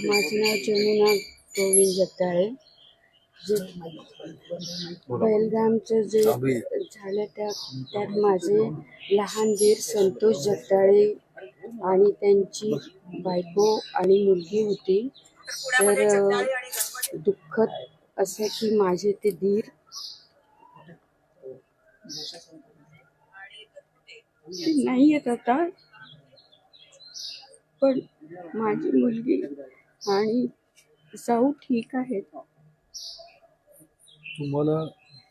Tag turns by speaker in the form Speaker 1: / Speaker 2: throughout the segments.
Speaker 1: माझं नाव जमुना गोविंद जगदाळे. जे बेलगामचं जे झालं त्यात माझे लहान दीर संतोष जगदाळे आणि त्यांची बायको आणि मुलगी होती. तर दुःखद असं की माझे ते दीर नाही आहेत आता, पण माझी मुलगी आणि जाऊ ठीक आहेत.
Speaker 2: तुम्हाला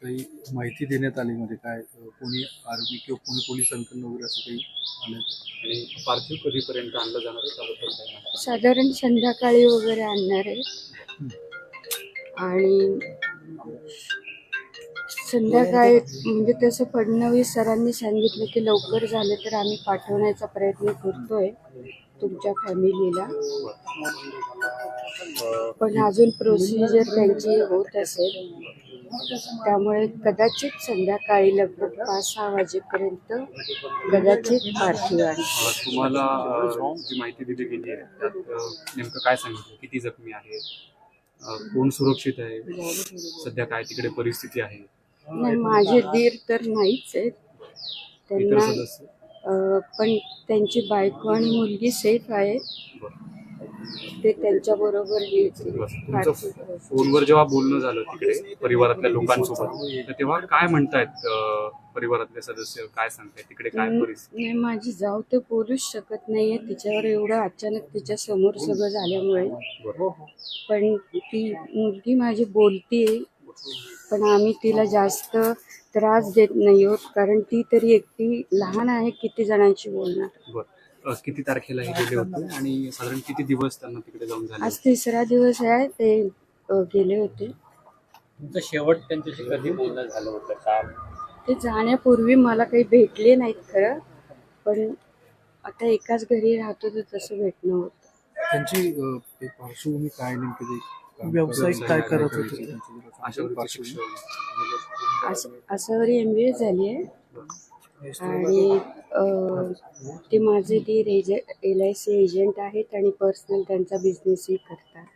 Speaker 2: काही माहिती देण्यात आली म्हणजे काय कोणी आर्मी किंवा कोणी पोलिसांकडून वगैरे असं काही आलं
Speaker 3: आणि पार्थिव कधीपर्यंत आणलं जाणार आहे त्याबद्दल काय माहिती?
Speaker 1: साधारण संध्याकाळी वगैरे आणणार आहे आणि संध्याकाळी म्हणजे तसं फडणवीस सरांनी सांगितलं की लवकर झालं तर आम्ही पाठवण्याचा प्रयत्न करतोय तुमच्या फॅमिलीला, पण अजून प्रोसिजर त्यांची होत असेल त्यामुळे कदाचित संध्याकाळी लगभग 5-6 वाजेपर्यंत कदाचित पार्थिव आहे.
Speaker 3: तुम्हाला जी माहिती दिली गेली आहे त्यात नेमकं काय सांगितलं? किती जखमी आहेत? कोण सुरक्षित आहे? सध्या काय तिकडे परिस्थिती आहे?
Speaker 1: नाही, माझे दीर तर नाहीच आहेत त्यांना, पण त्यांची बायको आणि मुलगी सेफ आहे. ते त्यांच्या बरोबर
Speaker 3: फोनवर जेव्हा बोलणं झालं तिकडे परिवारातल्या लोकांसोबत, तर तेव्हा काय म्हणतायत परिवारातले सदस्य? काय सांगतायत तिकडे काय परिस्थिती?
Speaker 1: नाही, माझी जाऊ तर बोलूच शकत नाहीये तिच्यावर एवढं अचानक तिच्या समोर सगळं झाल्यामुळे, पण ती मुलगी माझी बोलतीये, पण आम्ही तिला जास्त त्रास देत नाही आहोत कारण ती तरी एकटी लहान आहे, किती जणांशी बोलणार.
Speaker 3: किती तारखेला हे गेले होते आणि साधारण किती दिवस त्यांना तिकडे जाऊन झाले?
Speaker 1: आज 3रा दिवस आहे. ते गेले होते.
Speaker 4: तुमचं शेवट त्यांच्याशी कधी बोलणं झालं होतं का?
Speaker 1: ते जाण्यापूर्वी मला काही भेटले नाहीत खरं, पण आता एकाच घरी राहतो तर तसं भेटणं होतं.
Speaker 2: त्यांची पार्श्वभूमी काय नेमकी व्यावसायिक काय करत होते?
Speaker 1: आसावरी MBA झाली आहे आणि ते माझे दीर LIC एजंट आहेत आणि पर्सनल त्यांचा बिझनेसही करतात.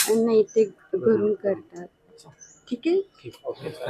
Speaker 1: नाही, ते घरून करतात. ठीक आहे.